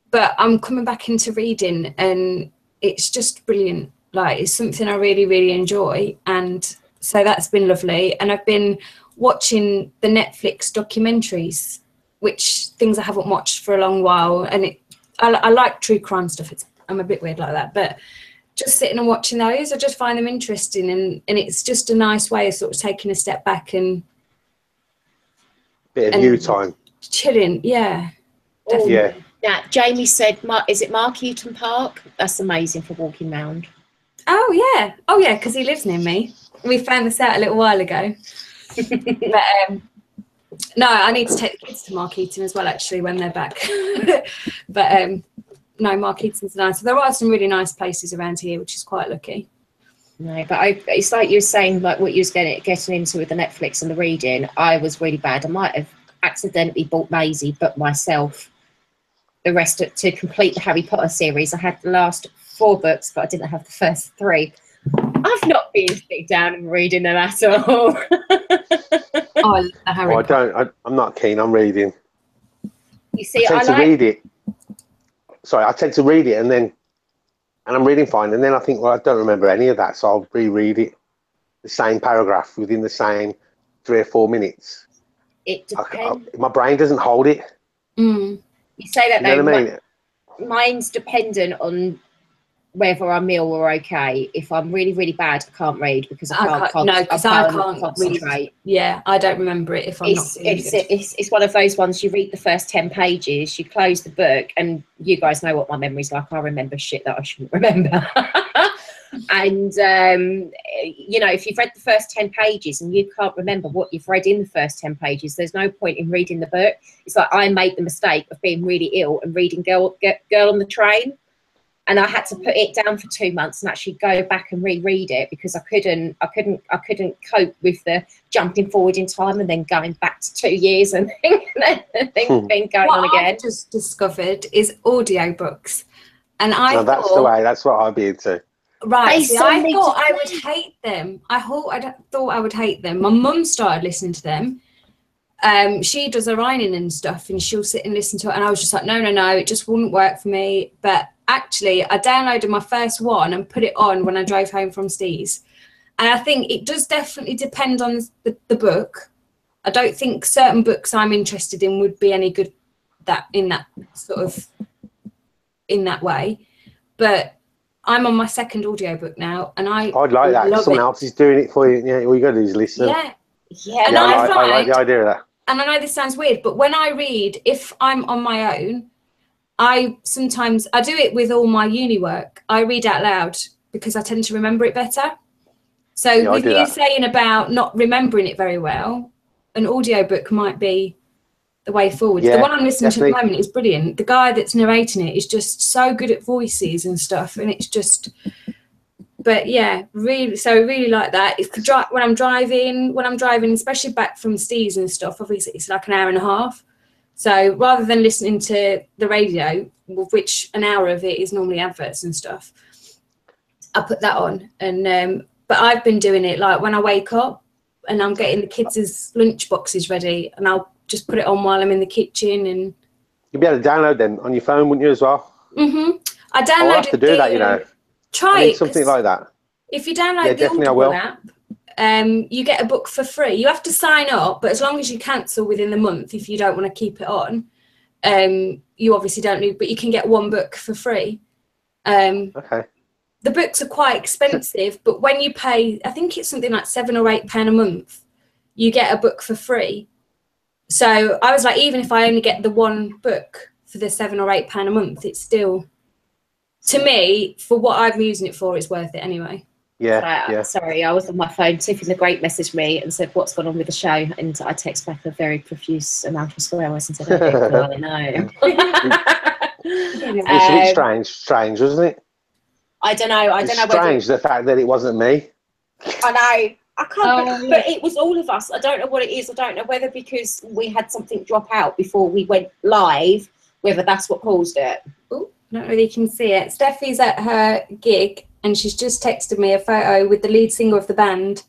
but I'm coming back into reading and it's just brilliant. Like, it's something I really, really enjoy. And so that's been lovely. And I've been watching the Netflix documentaries, which things I haven't watched for a long while. And I like true crime stuff. I'm a bit weird like that, but just sitting and watching those, I just find them interesting, and it's just a nice way of sort of taking a step back and bit of you time, chilling. Yeah, definitely. Yeah. Now, Jamie said, "Is it Mark Eaton Park? That's amazing for walking round." Oh yeah, because he lives near me. We found this out a little while ago. But no, I need to take the kids to Mark Eaton as well, actually, when they're back. But no, Mark Eaton's nice. There are some really nice places around here, which is quite lucky. No, but it's like you were saying, like what you was getting into with the Netflix and the reading. I was really bad. I might have accidentally bought Maisie, but myself, the rest to complete the Harry Potter series. I had the last 4 books, but I didn't have the first 3. I've not been sitting down and reading them at all. I love the Harry Potter. I'm not keen on reading. You see, I tend to read it. Sorry, I tend to read it and I'm reading fine, and then I think, well, I don't remember any of that, so I'll reread it, the same paragraph within the same 3 or 4 minutes. It depends. My brain doesn't hold it. You say that, you know what I mean? Mine's dependent on whether I'm ill or okay. If I'm really, really bad, I can't read because I can't concentrate. Read. Yeah, I don't remember it if I'm not feeling good. It's one of those ones, you read the first 10 pages, you close the book, and you guys know what my memory's like. I remember shit that I shouldn't remember. And, you know, if you've read the first 10 pages and you can't remember what you've read in the first 10 pages, there's no point in reading the book. It's like I made the mistake of being really ill and reading Girl on the Train. And I had to put it down for 2 months and actually go back and reread it because I couldn't cope with the jumping forward in time and then going back to 2 years and then going on again. What I've just discovered is audiobooks. And that's the way, that's what I'd be into. Right, see, I thought I would hate them. I thought I would hate them. My mum started listening to them. She does her ironing and stuff, and she'll sit and listen to it. And I was just like, no, it just wouldn't work for me. But actually, I downloaded my first one and put it on when I drove home from Steve's. And I think it does definitely depend on the book. I don't think certain books I'm interested in would be any good in that way. But I'm on my second audiobook now, and I'd like that. If someone else is doing it for you. Yeah, all you got to do is listen. Yeah. And I like the idea of that. And I know this sounds weird, but when I read, if I'm on my own, I do it with all my uni work. I read out loud because I tend to remember it better. So with you saying about not remembering it very well, an audiobook might be the way forward. The one I'm listening to at the moment is brilliant. The guy that's narrating it is just so good at voices and stuff, and it's just, but yeah, really like that. It's when I'm driving, especially back from Steve's and stuff, obviously it's like an hour and a half. So rather than listening to the radio, which an hour of it is normally adverts and stuff, I put that on. And but I've been doing it like when I wake up and I'm getting the kids' lunch boxes ready, and I'll just put it on while I'm in the kitchen. And you'd be able to download them on your phone, wouldn't you, as well? I downloaded. I'll have to do that, you know. Try it. Something like that. If you download the Audible app, you get a book for free. You have to sign up, but as long as you cancel within the month, if you don't want to keep it on, you obviously don't need. But you can get one book for free. Okay. The books are quite expensive, but when you pay, I think it's something like £7 or £8 a month, you get a book for free. So I was like, even if I only get the one book for the £7 or £8 a month, it's still, to me, for what I'm using it for, it's worth it anyway. Yeah. Sorry, I was on my phone. Tiffany the Great messaged me and said, "What's gone on with the show?" And I text back a very profuse amount of swear words and said, "I know." It's a bit strange, wasn't it? I don't know. It's strange the fact that it wasn't me. I know. I can't. But it was all of us. I don't know what it is. I don't know whether because we had something drop out before we went live, whether that's what caused it. Oh, not really can see it. Steffi's at her gig and she's just texted me a photo with the lead singer of the band.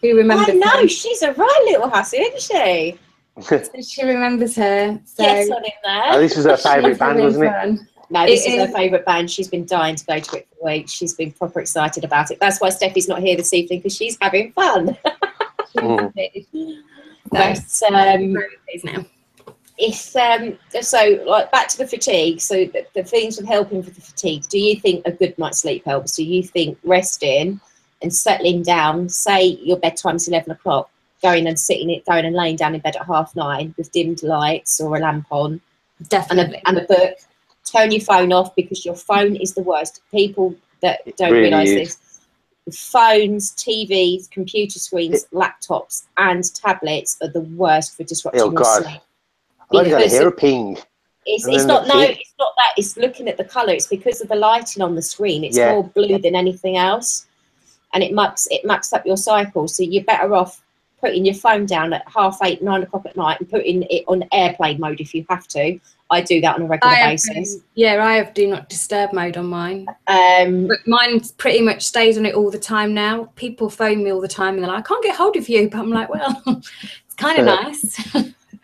Who remembers? I know. She's a right little hussy, isn't she? So she remembers her. So yes, on in there. Oh, this was her favourite band, wasn't it? No, this is her favourite band. She's been dying to go to it for weeks. She's been proper excited about it. That's why Steffi's not here this evening, because she's having fun. But now. It's so like back to the fatigue. So the things with helping with the fatigue. Do you think a good night's sleep helps? Do you think resting and settling down? Say your bedtime's 11 o'clock. Going and laying down in bed at 9:30 with dimmed lights or a lamp on, definitely, and a book. Turn your phone off, because your phone is the worst. People that don't really realise is. this, phones, TVs, computer screens, laptops, and tablets are the worst for disrupting your sleep. I don't got to hear a ping. It's not that. It's looking at the colour. It's because of the lighting on the screen. It's more blue than anything else, and it mucks up your cycle. So you're better off putting your phone down at 8:30, 9 o'clock at night, and putting it on airplane mode if you have to. I do that on a regular basis. I have do not disturb mode on mine. But mine pretty much stays on it all the time now. People phone me all the time and they're like, "I can't get hold of you," but I'm like, well, it's kind of nice.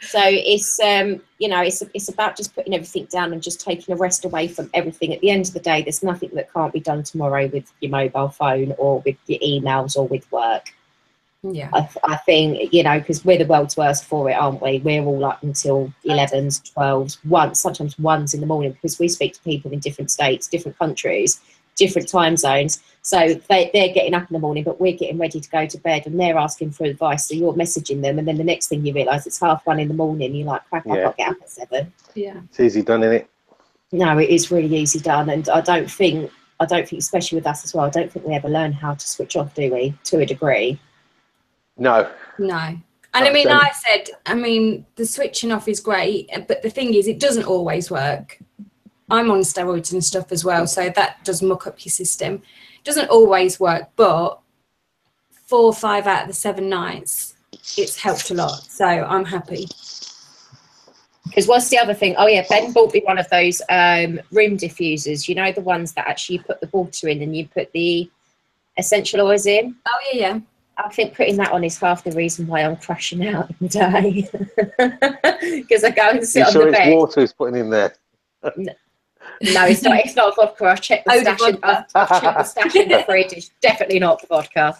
So it's it's about just putting everything down and just taking a rest away from everything. At the end of the day, there's nothing that can't be done tomorrow with your mobile phone or with your emails or with work. Yeah, I think, because we're the world's worst for it, aren't we? We're all up until 11s, 12s, sometimes 1s in the morning, because we speak to people in different states, different countries, different time zones. So they're getting up in the morning, but we're getting ready to go to bed, and they're asking for advice. So you're messaging them, and then the next thing you realise it's 1:30 in the morning. You're like, crap, I can't get up at 7. Yeah, it's easy done, isn't it? No, it is really easy done, and I don't think, especially with us as well, I don't think we ever learn how to switch off, do we? To a degree. No. and I mean, the switching off is great, but the thing is, it doesn't always work. I'm on steroids and stuff as well, so that does muck up your system. It doesn't always work, but 4 or 5 out of the 7 nights, it's helped a lot. So I'm happy. Because what's the other thing? Oh yeah, Ben bought me one of those room diffusers. You know, the ones that actually you put the water in and you put the essential oils in. Oh yeah. I think putting that on is half the reason why I'm crashing out in the day. Because I go and sit on the bed. It's water he's putting in there? No, it's not. It's not vodka. I've checked the stash in the fridge. It's definitely not vodka.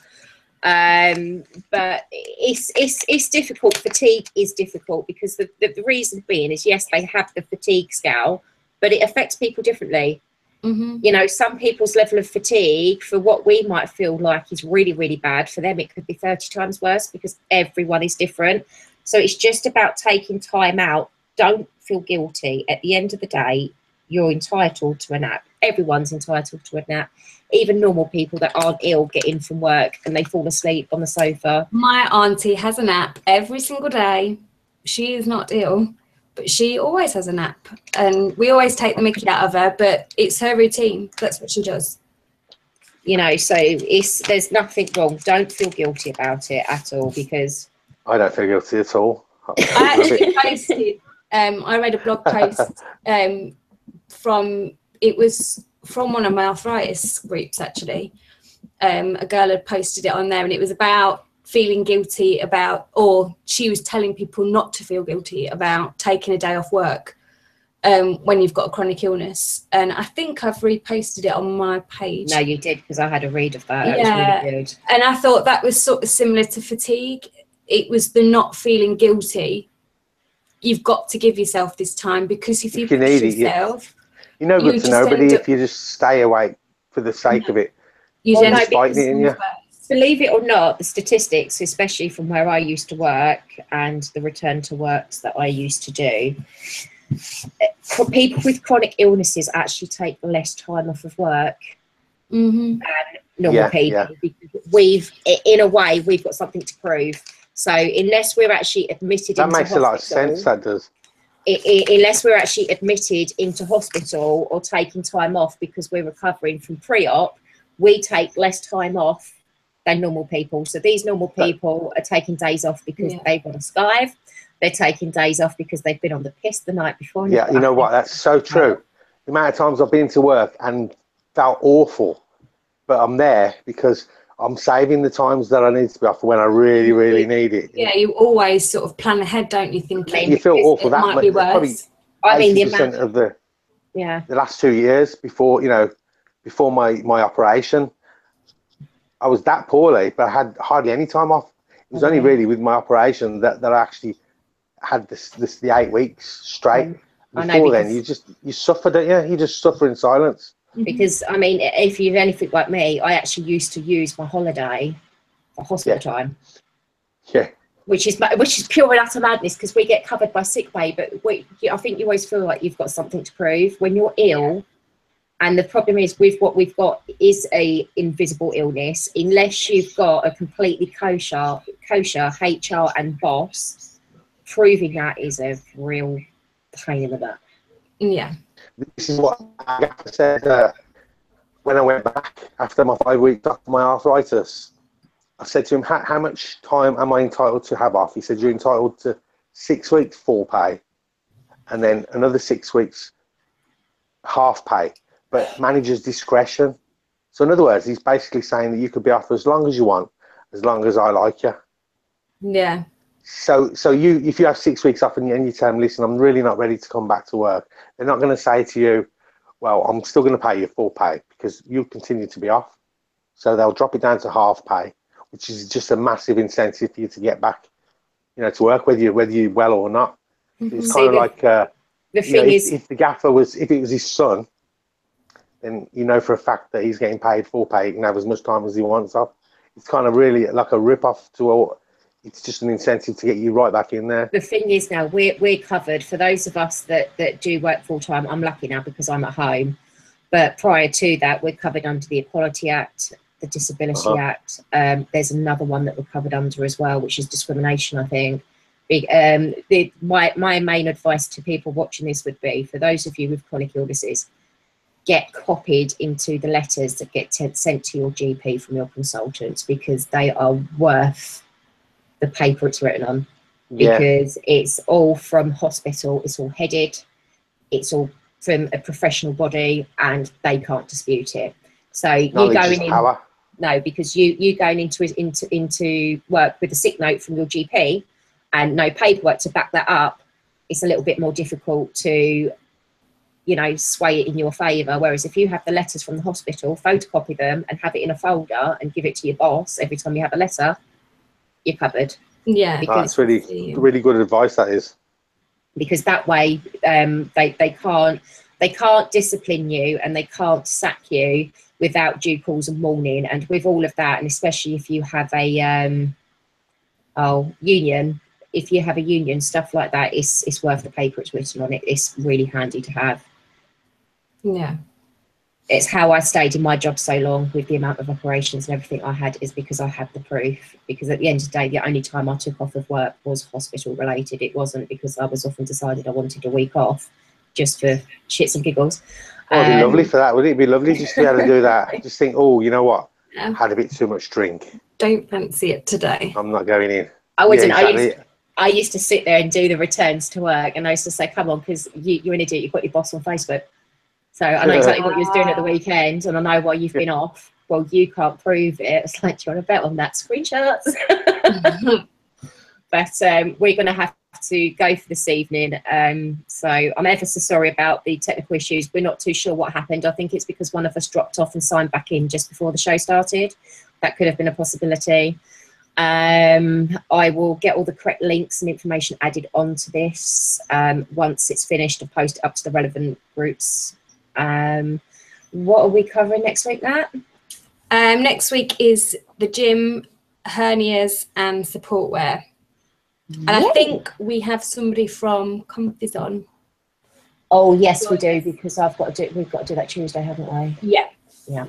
But it's difficult. Fatigue is difficult because the reason being is, yes, they have the fatigue scale, but it affects people differently. You know, some people's level of fatigue for what we might feel like is really, really bad, for them it could be 30 times worse, because everyone is different. So it's just about taking time out. Don't feel guilty. At the end of the day, you're entitled to a nap. Everyone's entitled to a nap. Even normal people that aren't ill get in from work and they fall asleep on the sofa. My auntie has a nap every single day. She is not ill, but she always has a nap. And we always take the mickey out of her, but it's her routine. That's what she does. You know, so there's nothing wrong. Don't feel guilty about it at all, because... I don't feel guilty at all. I actually posted, I read a blog post it was from one of my arthritis groups, actually. A girl had posted it on there, and it was about feeling guilty about, or she was telling people not to feel guilty about taking a day off work when you've got a chronic illness. And I think I've reposted it on my page. No, you did, because I had a read of that. Yeah. It was really good. And I thought that was sort of similar to fatigue. It was the not feeling guilty. You've got to give yourself this time, because if you push yourself... You're no good to nobody if you just stay awake for the sake of it. You don't fight it in you. Believe it or not, the statistics, especially from where I used to work and the return to works that I used to do, for people with chronic illnesses actually take less time off of work than normal people. Because we've, in a way, we've got something to prove. So unless we're actually admitted into hospital... That makes a lot of sense, that does. Unless we're actually admitted into hospital or taking time off because we're recovering from pre-op, we take less time off than normal people. So these normal people are taking days off because they've got a skive. They're taking days off because they've been on the piss the night before. Yeah, you know what? That's so true. The amount of times I've been to work and felt awful, but I'm there because I'm saving the times that I need to be off when I really, really need it. Yeah, you always sort of plan ahead, don't you? Thinking you feel awful. That might be worse. I mean, the amount of the last 2 years before, before my operation, I was that poorly, but I had hardly any time off. It was only really with my operation that I actually had the 8 weeks straight. Before then, you suffer, don't you? You just suffer in silence. Because, I mean, if you're anything like me, I actually used to use my holiday for hospital time. Yeah. Which is pure and utter madness, because we get covered by sick pay, but I think you always feel like you've got something to prove when you're ill. And the problem is, with what we've got is a invisible illness. Unless you've got a completely kosher HR and boss, proving that is a real pain in the butt. Yeah. This is what I said when I went back after my 5 weeks after my arthritis. I said to him, how much time am I entitled to have off? He said, you're entitled to 6 weeks full pay, and then another 6 weeks half pay, but manager's discretion. So in other words, he's basically saying that you could be off as long as you want, as long as I like you. Yeah. So if you have 6 weeks off and you tell them, listen, I'm really not ready to come back to work, they're not going to say to you, well, I'm still going to pay you full pay, because you'll continue to be off. So they'll drop it down to half pay, which is just a massive incentive for you to get back, to work, whether you're well or not. It's kind of like, the thing is, if the gaffer if it was his son, then you know for a fact that he's getting paid full pay. He can have as much time as he wants off. It's kind of really like a rip-off to all. It's just an incentive to get you right back in there. The thing is now we're covered. For those of us that do work full-time, I'm lucky now because I'm at home. But prior to that, we're covered under the Equality Act, the Disability Act. There's another one that we're covered under as well, which is discrimination, I think. My main advice to people watching this would be, for those of you with chronic illnesses, get copied into the letters that get sent to your GP from your consultants, because they are worth the paper it's written on. Because it's all from hospital, it's all headed, it's all from a professional body, and they can't dispute it. So you going in, power. No, because you going into work with a sick note from your GP and no paperwork to back that up, it's a little bit more difficult to, you know, sway it in your favour. Whereas if you have the letters from the hospital, photocopy them and have it in a folder and give it to your boss every time you have a letter, you're covered. Yeah, that's really good advice, that is. Because that way they can't discipline you and they can't sack you without due cause and warning. And with all of that, and especially if you have a union, if you have a union, stuff like that, it's worth the paper it's written on. It's really handy to have. Yeah. It's how I stayed in my job so long with the amount of operations and everything I had, is because I had the proof. Because at the end of the day, the only time I took off of work was hospital related. It wasn't because I was often decided I wanted a week off just for shits and giggles. Oh, it'd be lovely for that. Wouldn't it be lovely just to be able to do that? Just think, oh, you know what? I had a bit too much drink. Don't fancy it today. I'm not going in. I wouldn't. Yeah, exactly. I used to sit there and do the returns to work, and I used to say, come on, because you're an idiot, you've got your boss on Facebook. So I know exactly what you was doing at the weekend, and I know why you've been off. Well, you can't prove it. It's like, do you want to bet on that? Screenshots. But we're going to have to go for this evening. So I'm ever so sorry about the technical issues. We're not too sure what happened. I think it's because one of us dropped off and signed back in just before the show started. That could have been a possibility. I will get all the correct links and information added onto this. Once it's finished, I'll post it up to the relevant groups. What are we covering next week, Nat? Next week is the gym, hernias and support wear. And I think we have somebody from Comfys on. Oh yes, we do, because we've got to do that Tuesday, haven't we? Yeah. Yeah.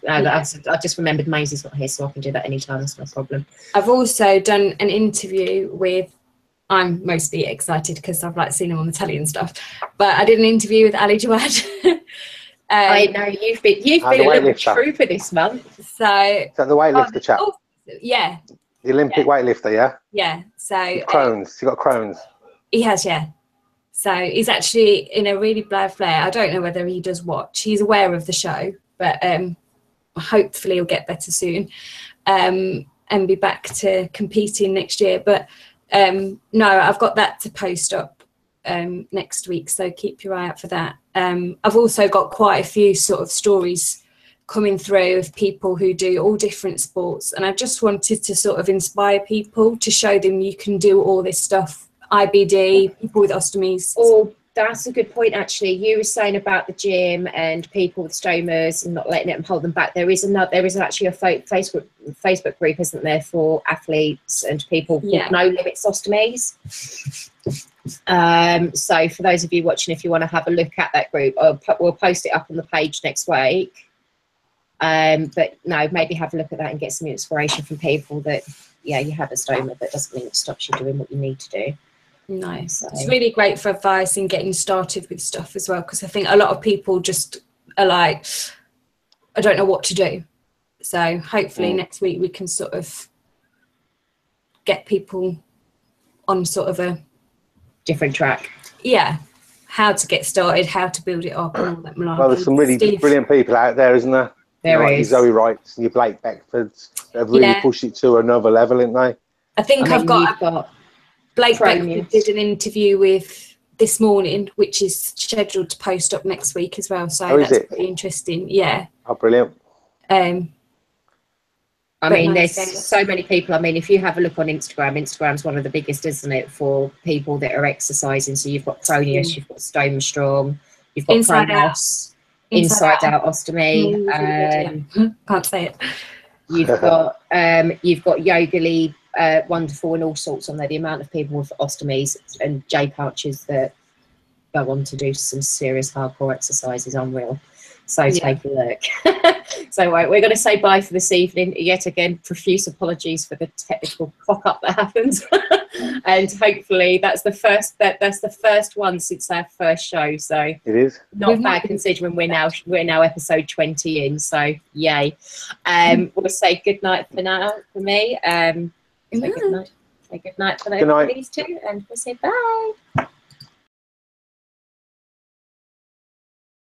I just remembered Maisie's not here, so I can do that anytime. That's no problem. I've also done an interview with, I'm mostly excited because I've seen him on the telly and stuff, but I did an interview with Ali Jawad. I know you've been a little trooper this month. So is that the weightlifter chap? Oh, yeah. The Olympic weightlifter, yeah? Yeah. So Crohn's. He got Crohn's. He has, yeah. So he's actually in a really bad flare. I don't know whether he does watch. He's aware of the show, but hopefully he'll get better soon and be back to competing next year. But no, I've got that to post up next week, so keep your eye out for that. I've also got quite a few sort of stories coming through of people who do all different sports, and I just wanted to sort of inspire people to show them you can do all this stuff. IBD, people with ostomies. Oh, that's a good point, actually. You were saying about the gym and people with stomas and not letting them hold them back. There is actually a Facebook group, isn't there, for athletes and people with no limits ostomies. So for those of you watching, if you want to have a look at that group, we'll post it up on the page next week. But no, maybe have a look at that and get some inspiration from people that, yeah, you have a stoma, but doesn't mean it stops you doing what you need to do. No, so it's really great for advice and getting started with stuff as well, because I think a lot of people just are like, I don't know what to do. So hopefully next week we can sort of get people on sort of a different track. Yeah, how to get started, how to build it up and all that malarkey. Well, there's some really brilliant people out there, isn't there? There is. Like your Zoe Wrights and your Blake Beckfords. They've really pushed it to another level, haven't they? I think I've got Blake Beckford did an interview with this morning, which is scheduled to post up next week as well. So that's pretty interesting. Yeah. Oh, brilliant. I mean, there's so many people. I mean, if you have a look on Instagram, Instagram's one of the biggest, isn't it, for people that are exercising. So you've got Cronius, you've got Stoma Strong, you've got Kronos. Inside Out Ostomy. Can't say it. You've got Yogally, wonderful, and all sorts on there. The amount of people with ostomies and J pouches that go on to do some serious hardcore exercise is unreal. So take a look. So we're going to say bye for this evening. Yet again, profuse apologies for the technical cock up that happened. And hopefully that's the first one since our first show. So it is not bad considering we're now episode 20 in. So yay. We'll say good night for now for me. Say good night. Say good night for these two, and we'll say bye.